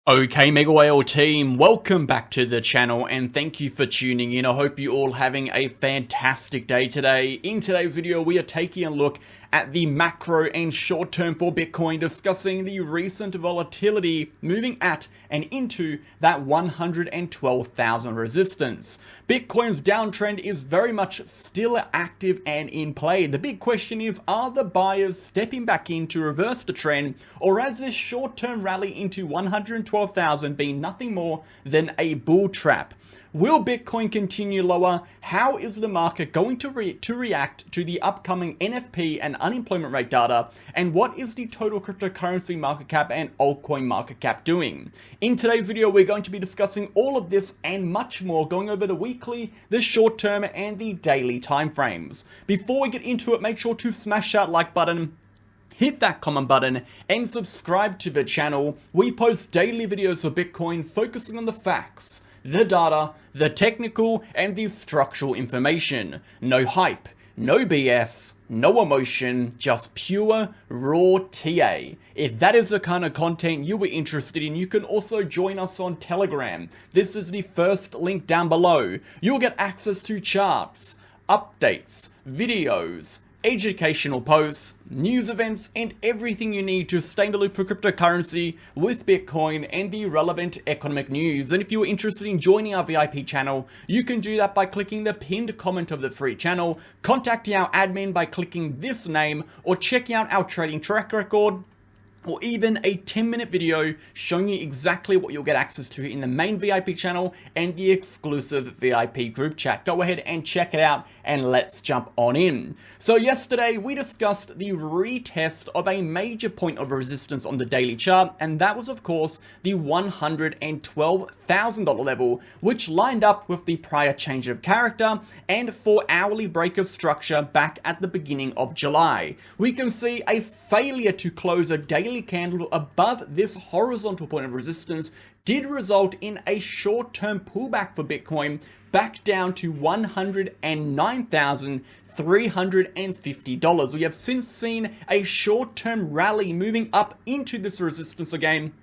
Okay, MegaWhale team, welcome back to the channel and thank you for tuning in. I hope you all having a fantastic day today. In today's video, we are taking a look at the macro and short term for Bitcoin, discussing the recent volatility moving at and into that 112,000 resistance. Bitcoin's downtrend is very much still active and in play. The big question is, are the buyers stepping back in to reverse the trend, or has this short-term rally into 112,000 been nothing more than a bull trap? Will Bitcoin continue lower? How is the market going to react to the upcoming NFP and unemployment rate data? And what is the total cryptocurrency market cap and altcoin market cap doing? In today's video, we're going to be discussing all of this and much more, going over the weekly, the short term, and the daily timeframes. Before we get into it, make sure to smash that like button, hit that comment button, and subscribe to the channel. We post daily videos for Bitcoin focusing on the facts, the data, the technical, and the structural information. No hype, no BS, no emotion, just pure, raw TA. If that is the kind of content you were interested in, you can also join us on Telegram. This is the first link down below. You'll get access to charts, updates, videos, educational posts, news events, and everything you need to stay in the loop for cryptocurrency with Bitcoin and the relevant economic news. And if you are interested in joining our VIP channel, you can do that by clicking the pinned comment of the free channel, contacting our admin by clicking this name, or checking out our trading track record, or even a 10-minute video showing you exactly what you'll get access to in the main VIP channel and the exclusive VIP group chat. Go ahead and check it out, and let's jump on in. So yesterday we discussed the retest of a major point of resistance on the daily chart, and that was of course the $112,000 level, which lined up with the prior change of character and 4-hourly break of structure back at the beginning of July. We can see a failure to close a daily candle above this horizontal point of resistance did result in a short-term pullback for Bitcoin back down to $109,350. We have since seen a short-term rally moving up into this resistance again,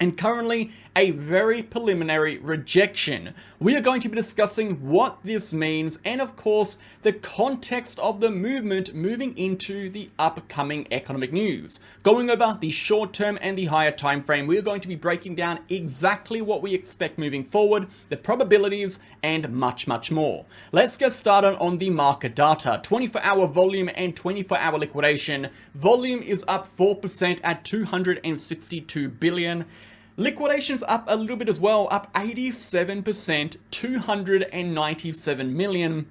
and currently a very preliminary rejection. We are going to be discussing what this means and of course the context of the movement moving into the upcoming economic news. Going over the short term and the higher time frame, we are going to be breaking down exactly what we expect moving forward, the probabilities, and much more. Let's get started on the market data. 24-hour volume and 24-hour liquidation. Volume is up 4% at 262 billion. Liquidation's up a little bit as well, up 87%, 297 million.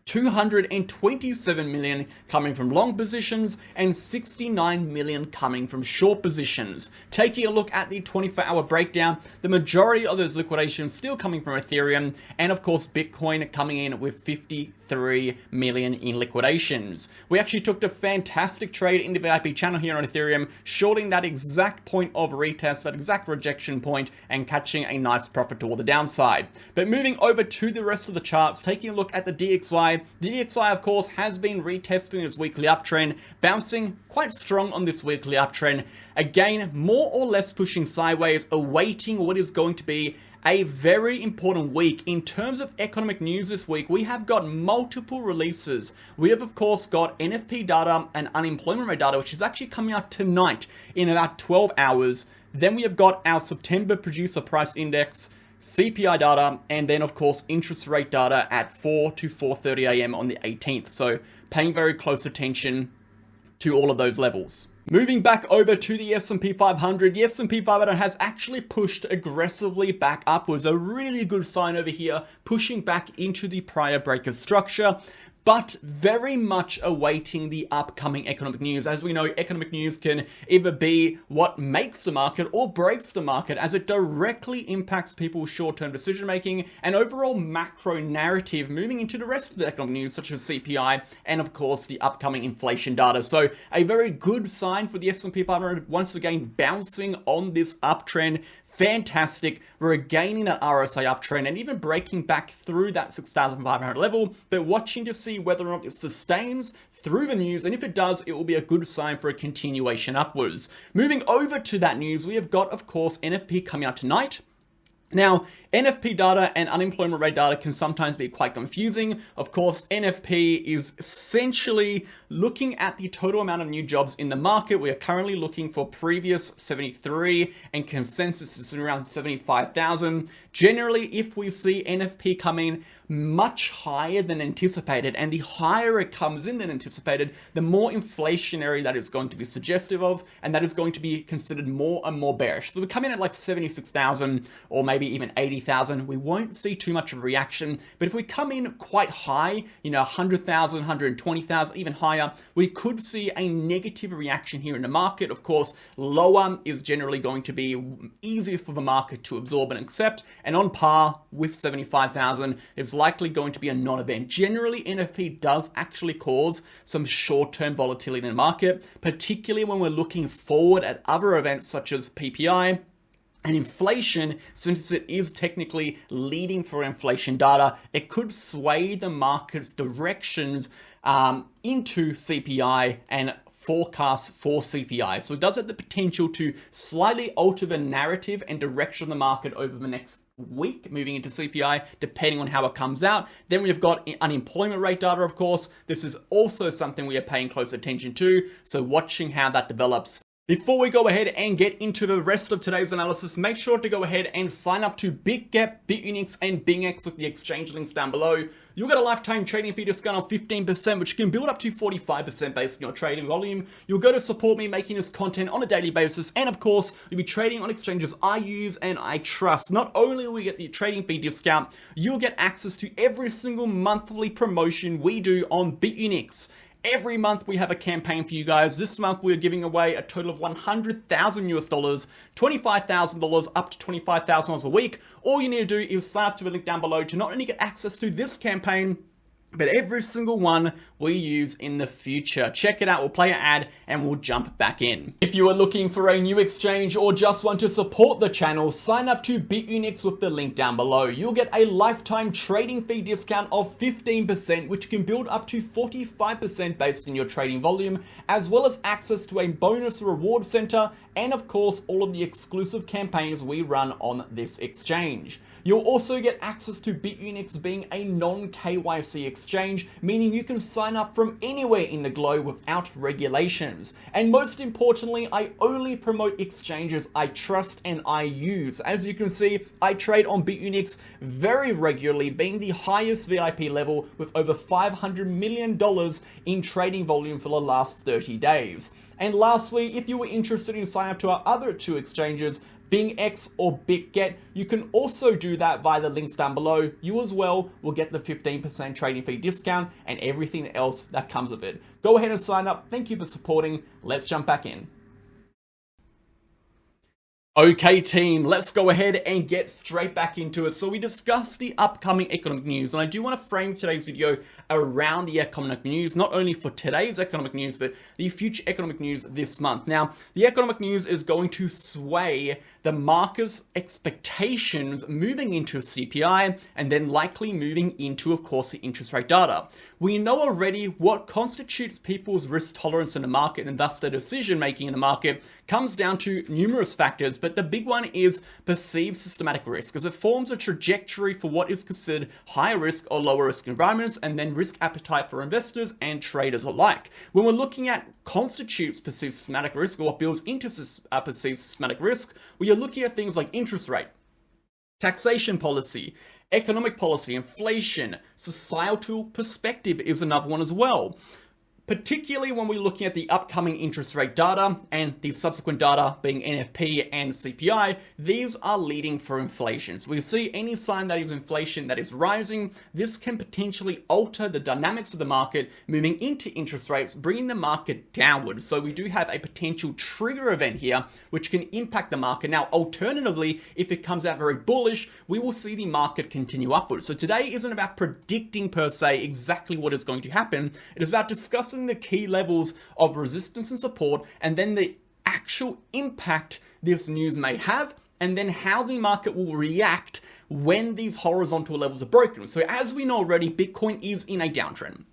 227 million coming from long positions and 69 million coming from short positions. Taking a look at the 24-hour breakdown, the majority of those liquidations still coming from Ethereum, and of course Bitcoin coming in with 53 million in liquidations. We actually took a fantastic trade in the VIP channel here on Ethereum, shorting that exact point of retest, that exact rejection point, and catching a nice profit toward the downside. But moving over to the rest of the charts, taking a look at the DXY. The DXY, of course, has been retesting its weekly uptrend, bouncing quite strong on this weekly uptrend. Again, more or less pushing sideways, awaiting what is going to be a very important week. In terms of economic news this week, we have got multiple releases. We have, of course, got NFP data and unemployment rate data, which is actually coming out tonight in about 12 hours. Then we have got our September producer price index, CPI data, and then of course interest rate data at 4 to 4:30 a.m. on the 18th. So paying very close attention to all of those levels. Moving back over to the S&P 500, the S&P 500 has actually pushed aggressively back upwards. A really good sign over here, pushing back into the prior break of structure, but very much awaiting the upcoming economic news. As we know, economic news can either be what makes the market or breaks the market, as it directly impacts people's short-term decision-making and overall macro narrative moving into the rest of the economic news, such as CPI and, of course, the upcoming inflation data. So a very good sign for the S&P 500, once again bouncing on this uptrend. Fantastic. We're gaining that RSI uptrend and even breaking back through that 6,500 level, but watching to see whether or not it sustains through the news, and if it does, it will be a good sign for a continuation upwards. Moving over to that news, we have got, of course, NFP coming out tonight. Now, NFP data and unemployment rate data can sometimes be quite confusing. Of course, NFP is essentially looking at the total amount of new jobs in the market. We are currently looking for previous 73 and consensus is around 75,000. Generally, if we see NFP come in much higher than anticipated, and the higher it comes in than anticipated, the more inflationary that is going to be suggestive of, and that is going to be considered more and more bearish. So we come in at like 76,000 or maybe even 80,000, we won't see too much of a reaction. But if we come in quite high, 100,000, 120,000, even higher, we could see a negative reaction here in the market. Of course, lower is generally going to be easier for the market to absorb and accept, and on par with 75,000, it's likely going to be a non-event. Generally, NFP does actually cause some short-term volatility in the market, particularly when we're looking forward at other events such as PPI and inflation. Since it is technically leading for inflation data, it could sway the market's directions into CPI and forecasts for CPI. So it does have the potential to slightly alter the narrative and direction of the market over the next week moving into CPI, depending on how it comes out. Then we've got unemployment rate data, of course. This is also something we are paying close attention to, so watching how that develops. Before we go ahead and get into the rest of today's analysis, make sure to go ahead and sign up to BitGet, BitUnix, and BingX with the exchange links down below. You'll get a lifetime trading fee discount of 15%, which can build up to 45% based on your trading volume. You'll go to support me making this content on a daily basis, and of course, you'll be trading on exchanges I use and I trust. Not only will you get the trading fee discount, you'll get access to every single monthly promotion we do on BitUnix. Every month we have a campaign for you guys. This month we're giving away a total of 100,000 US dollars, $25,000 up to $25,000 a week. All you need to do is sign up to the link down below to not only get access to this campaign, but every single one we use in the future. Check it out, we'll play an ad and we'll jump back in. If you are looking for a new exchange or just want to support the channel, sign up to BitUnix with the link down below. You'll get a lifetime trading fee discount of 15%, which can build up to 45% based on your trading volume, as well as access to a bonus reward center, and of course, all of the exclusive campaigns we run on this exchange. You'll also get access to BitUnix being a non-KYC exchange, meaning you can sign up from anywhere in the globe without regulations. And most importantly, I only promote exchanges I trust and I use. As you can see, I trade on BitUnix very regularly, being the highest VIP level with over $500 million in trading volume for the last 30 days. And lastly, if you were interested in signing up to our other two exchanges, BingX or BitGet, you can also do that via the links down below. You as well will get the 15% trading fee discount and everything else that comes with it. Go ahead and sign up. Thank you for supporting. Let's jump back in. Okay team, let's go ahead and get straight back into it. So we discussed the upcoming economic news, and I do want to frame today's video around the economic news, not only for today's economic news, but the future economic news this month. Now, the economic news is going to sway the market's expectations moving into CPI, and then likely moving into, of course, the interest rate data. We know already what constitutes people's risk tolerance in the market, and thus their decision making in the market comes down to numerous factors, but the big one is perceived systematic risk, as it forms a trajectory for what is considered higher risk or lower risk environments, and then risk appetite for investors and traders alike. When we're looking at constitutes perceived systematic risk, or what builds into perceived systematic risk, we are looking at things like interest rate, taxation policy, economic policy, inflation, societal perspective is another one as well. Particularly when we're looking at the upcoming interest rate data and the subsequent data being NFP and CPI, these are leading for inflation. So we see any sign that is inflation that is rising, this can potentially alter the dynamics of the market moving into interest rates, bringing the market downward. So we do have a potential trigger event here, which can impact the market. Now, alternatively, if it comes out very bullish, we will see the market continue upwards. So today isn't about predicting per se exactly what is going to happen. It is about discussing the key levels of resistance and support, and then the actual impact this news may have, and then how the market will react when these horizontal levels are broken. So as we know already, Bitcoin is in a downtrend.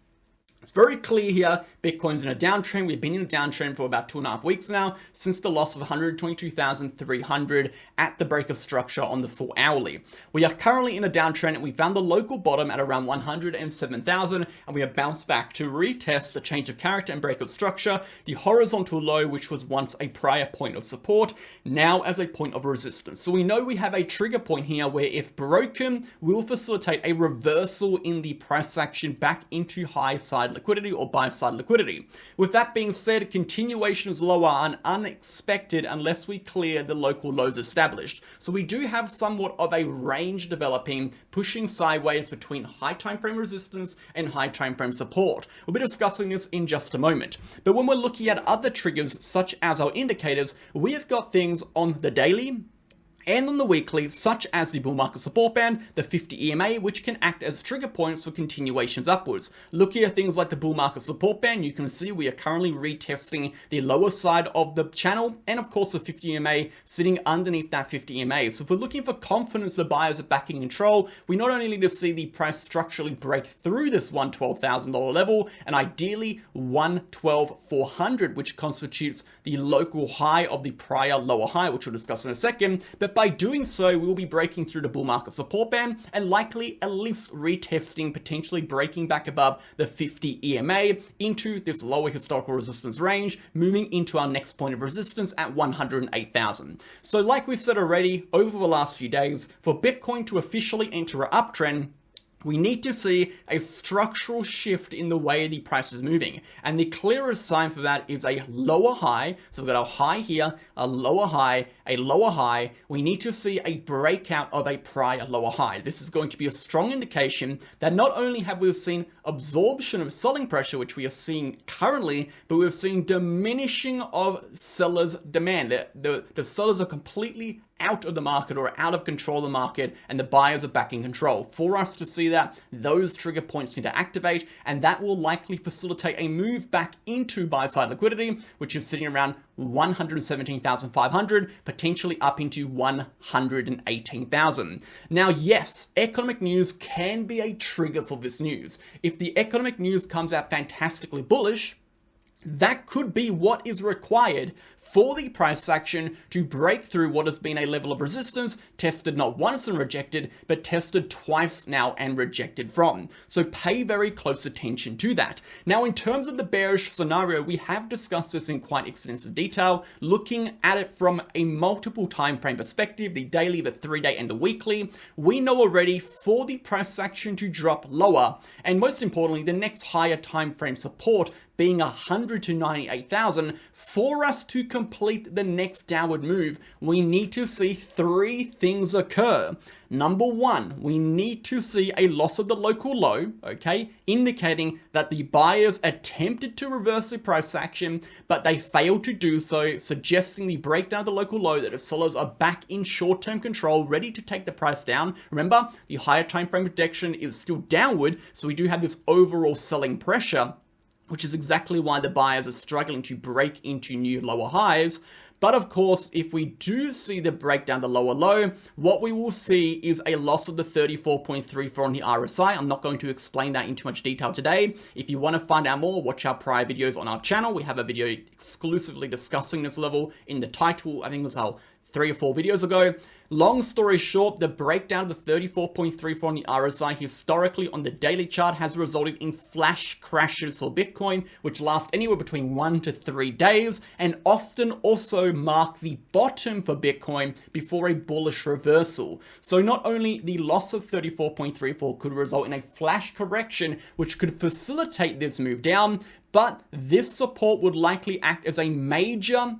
It's very clear here, Bitcoin's in a downtrend. We've been in a downtrend for about 2.5 weeks now, since the loss of 122,300 at the break of structure on the 4 hourly. We are currently in a downtrend, and we found the local bottom at around 107,000, and we have bounced back to retest the change of character and break of structure, the horizontal low, which was once a prior point of support, now as a point of resistance. So we know we have a trigger point here where, if broken, will facilitate a reversal in the price action back into high side liquidity or buy side liquidity. With that being said, continuation is lower and unexpected unless we clear the local lows established. So we do have somewhat of a range developing, pushing sideways between high time frame resistance and high time frame support. We'll be discussing this in just a moment. But when we're looking at other triggers such as our indicators, we have got things on the daily and on the weekly, such as the bull market support band, the 50 EMA, which can act as trigger points for continuations upwards. Looking at things like the bull market support band, you can see we are currently retesting the lower side of the channel, and of course the 50 EMA sitting underneath that 50 EMA. So if we're looking for confidence the buyers are back in control, we not only need to see the price structurally break through this $112,000 level, and ideally 112,400, which constitutes the local high of the prior lower high, which we'll discuss in a second. But by doing so, we will be breaking through the bull market support band and likely at least retesting, potentially breaking back above the 50 EMA into this lower historical resistance range, moving into our next point of resistance at 108,000. So like we said already, over the last few days, for Bitcoin to officially enter an uptrend, we need to see a structural shift in the way the price is moving. And the clearest sign for that is a lower high. So we've got a high here, a lower high, a lower high. We need to see a breakout of a prior lower high. This is going to be a strong indication that not only have we seen absorption of selling pressure, which we are seeing currently, but we've seen diminishing of sellers' demand. The sellers are completely out of the market or out of control of the market, and the buyers are back in control. For us to see that, those trigger points need to activate, and that will likely facilitate a move back into buy side liquidity, which is sitting around 117,500, potentially up into 118,000. Now, yes, economic news can be a trigger for this news. If the economic news comes out fantastically bullish, that could be what is required for the price action to break through what has been a level of resistance, tested not once and rejected, but tested twice now and rejected from. So pay very close attention to that. Now, in terms of the bearish scenario, we have discussed this in quite extensive detail, looking at it from a multiple time frame perspective, the daily, the 3-day, and the weekly. We know already for the price action to drop lower, and most importantly, the next higher time frame support being 100 to 98,000, for us to complete the next downward move, we need to see 3 things occur. Number 1, we need to see a loss of the local low, okay, indicating that the buyers attempted to reverse the price action, but they failed to do so, suggesting the breakdown of the local low, that the sellers are back in short-term control, ready to take the price down. Remember, the higher time frame projection is still downward, so we do have this overall selling pressure, which is exactly why the buyers are struggling to break into new lower highs. But of course, if we do see the breakdown, the lower low, what we will see is a loss of the 34.34 on the RSI. I'm not going to explain that in too much detail today. If you want to find out more, watch our prior videos on our channel. We have a video exclusively discussing this level in the title. I think it was our 3 or 4 videos ago. Long story short, the breakdown of the 34.34 on the RSI historically on the daily chart has resulted in flash crashes for Bitcoin, which last anywhere between 1 to 3 days, and often also mark the bottom for Bitcoin before a bullish reversal. So not only the loss of 34.34 could result in a flash correction, which could facilitate this move down, but this support would likely act as a major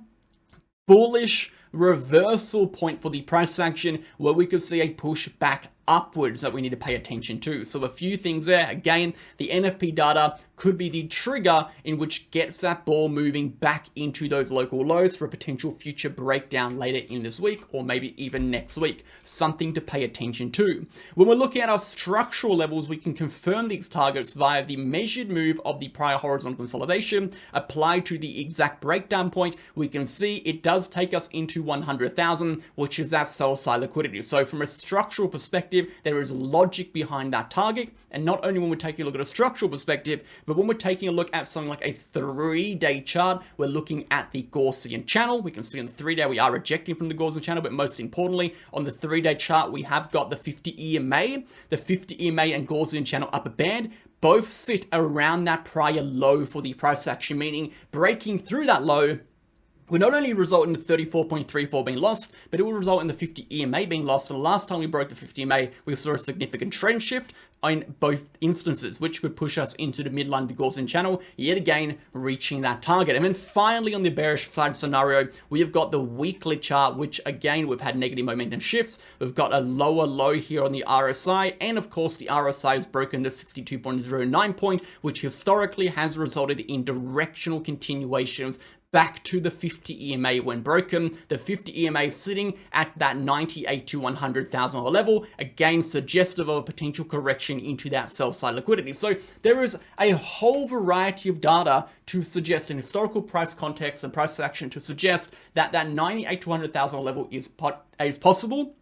bullish reversal point for the price action, where we could see a push back upwards that we need to pay attention to. So a few things there. Again, the NFP data could be the trigger in which gets that ball moving back into those local lows for a potential future breakdown later in this week, or maybe even next week. Something to pay attention to. When we're looking at our structural levels, we can confirm these targets via the measured move of the prior horizontal consolidation applied to the exact breakdown point. We can see it does take us into 100,000, which is that sell side liquidity. So from a structural perspective, perspective, there is logic behind that target. And not only when we're taking a look at a structural perspective, but when we're taking a look at something like a 3-day chart, we're looking at the Gaussian channel. We can see on the 3-day we are ejecting from the Gaussian channel, but most importantly, on the 3-day chart, we have got the 50 EMA, the 50 EMA and Gaussian channel upper band. Both sit around that prior low for the price action, meaning breaking through that low will not only result in the 34.34 being lost, but it will result in the 50 EMA being lost. And the last time we broke the 50 EMA, we saw a significant trend shift in both instances, which could push us into the midline of the Gaussian channel, yet again, reaching that target. And then finally, on the bearish side scenario, we have got the weekly chart, which again, we've had negative momentum shifts. We've got a lower low here on the RSI. And of course, the RSI has broken the 62.09 point, which historically has resulted in directional continuations back to the 50 EMA when broken. The 50 EMA sitting at that 98 to $100,000 level, again suggestive of a potential correction into that sell side liquidity. So there is a whole variety of data to suggest in historical price context and price action to suggest that that 98 to $100,000 level is possible.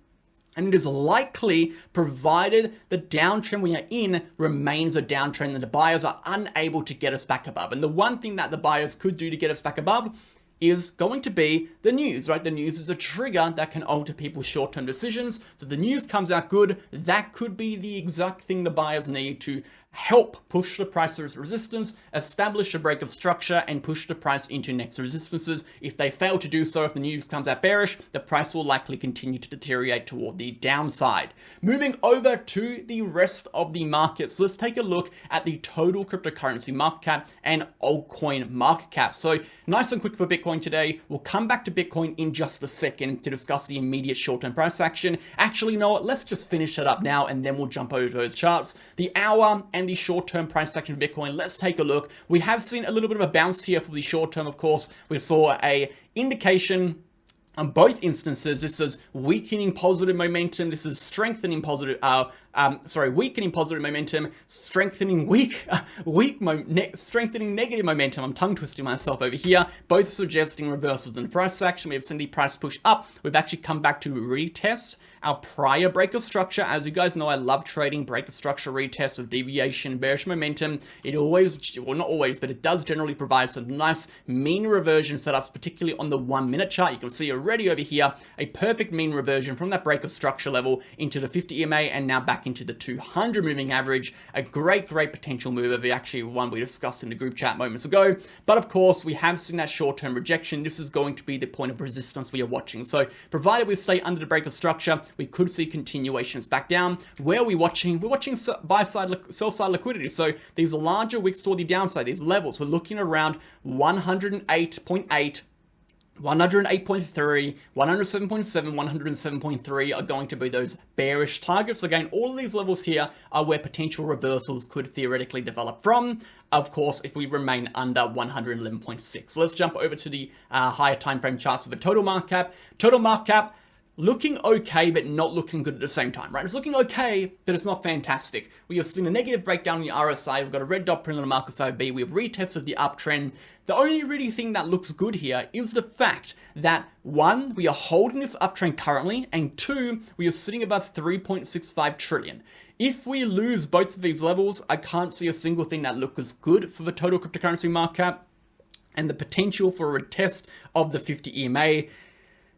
And it is likely, provided the downtrend we are in remains a downtrend that the buyers are unable to get us back above. And the one thing that the buyers could do to get us back above is going to be the news, right? The news is a trigger that can alter people's short-term decisions. So the news comes out good, that could be the exact thing the buyers need to help push the price resistance, establish a break of structure, and push the price into next resistances. If they fail to do so, if the news comes out bearish, the price will likely continue to deteriorate toward the downside. Moving over to the rest of the markets, let's take a look at the total cryptocurrency market cap and altcoin market cap. So nice and quick for Bitcoin today. We'll come back to Bitcoin in just a second to discuss the immediate short-term price action. Actually, you know what? Let's just finish it up now, and then we'll jump over to those charts. The hour and the short-term price action of Bitcoin, let's take a look. We have seen a little bit of a bounce here for the short term, of course. We saw a indication on both instances. This is weakening positive momentum. This is strengthening positive, weakening positive momentum, strengthening strengthening negative momentum. I'm tongue twisting myself over here. Both suggesting reversals in the price action. We have seen the price push up. We've actually come back to retest our prior break of structure. As you guys know, I love trading break of structure retests with deviation, bearish momentum. It always, well, not always, but it does generally provide some nice mean reversion setups, particularly on the 1 minute chart. You can see already over here, a perfect mean reversion from that break of structure level into the 50 EMA and now back into the 200 moving average. A great potential move, actually one we discussed in the group chat moments ago. But of course, we have seen that short-term rejection. This is going to be the point of resistance we are watching. So provided we stay under the break of structure, we could see continuations back down. Where are we watching? We're watching buy side, sell side liquidity. So these larger wicks toward the downside, these levels, we're looking around 108.8, 108.3, 107.7, 107.3 are going to be those bearish targets. Again, all of these levels here are where potential reversals could theoretically develop from. Of course, if we remain under 111.6. So let's jump over to the higher time frame charts for the total market cap. Total market cap, looking okay, but not looking good at the same time, right? It's looking okay, but it's not fantastic. We have seen a negative breakdown in the RSI. We've got a red dot print on the market side B. We've retested the uptrend. The only really thing that looks good here is the fact that, one, we are holding this uptrend currently, and two, we are sitting above 3.65 trillion. If we lose both of these levels, I can't see a single thing that looks good for the total cryptocurrency market cap, and the potential for a retest of the 50 EMA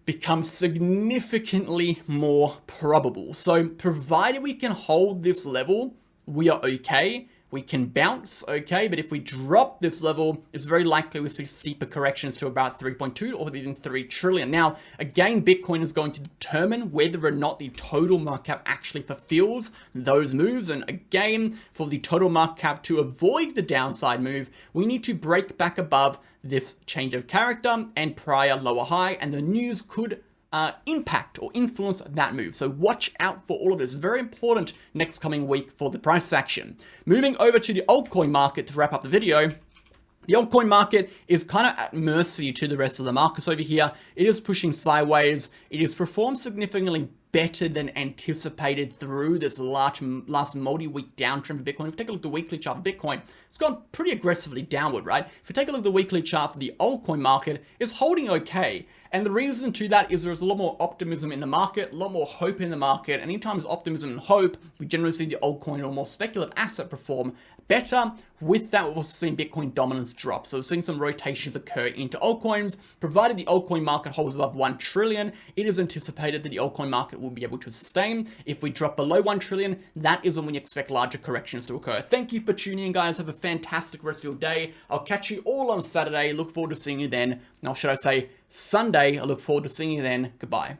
becomes significantly more probable. So provided we can hold this level, we are okay. We can bounce, okay, but if we drop this level, it's very likely we'll see steeper corrections to about 3.2 or even 3 trillion. Now, again, Bitcoin is going to determine whether or not the total market cap actually fulfills those moves. And again, for the total market cap to avoid the downside move, we need to break back above this change of character and prior lower high, and the news could impact or influence that move. So watch out for all of this. Very important next coming week for the price action. Moving over to the altcoin market to wrap up the video. The altcoin market is kind of at mercy to the rest of the markets over here. It is pushing sideways. It has performed significantly better than anticipated through this last multi-week downtrend for Bitcoin. If you take a look at the weekly chart for Bitcoin, it's gone pretty aggressively downward, right? If you take a look at the weekly chart for the altcoin market, it's holding okay. And the reason to that is there's a lot more optimism in the market, a lot more hope in the market. And anytime there's optimism and hope, we generally see the altcoin or more speculative asset perform better. With that, we've also seen Bitcoin dominance drop. So we're seeing some rotations occur into altcoins. Provided the altcoin market holds above 1 trillion, it is anticipated that the altcoin market will be able to sustain. If we drop below 1 trillion, that is when we expect larger corrections to occur. Thank you for tuning in, guys. Have a fantastic rest of your day. I'll catch you all on Saturday. Look forward to seeing you then. Now, should I say Sunday? I look forward to seeing you then. Goodbye.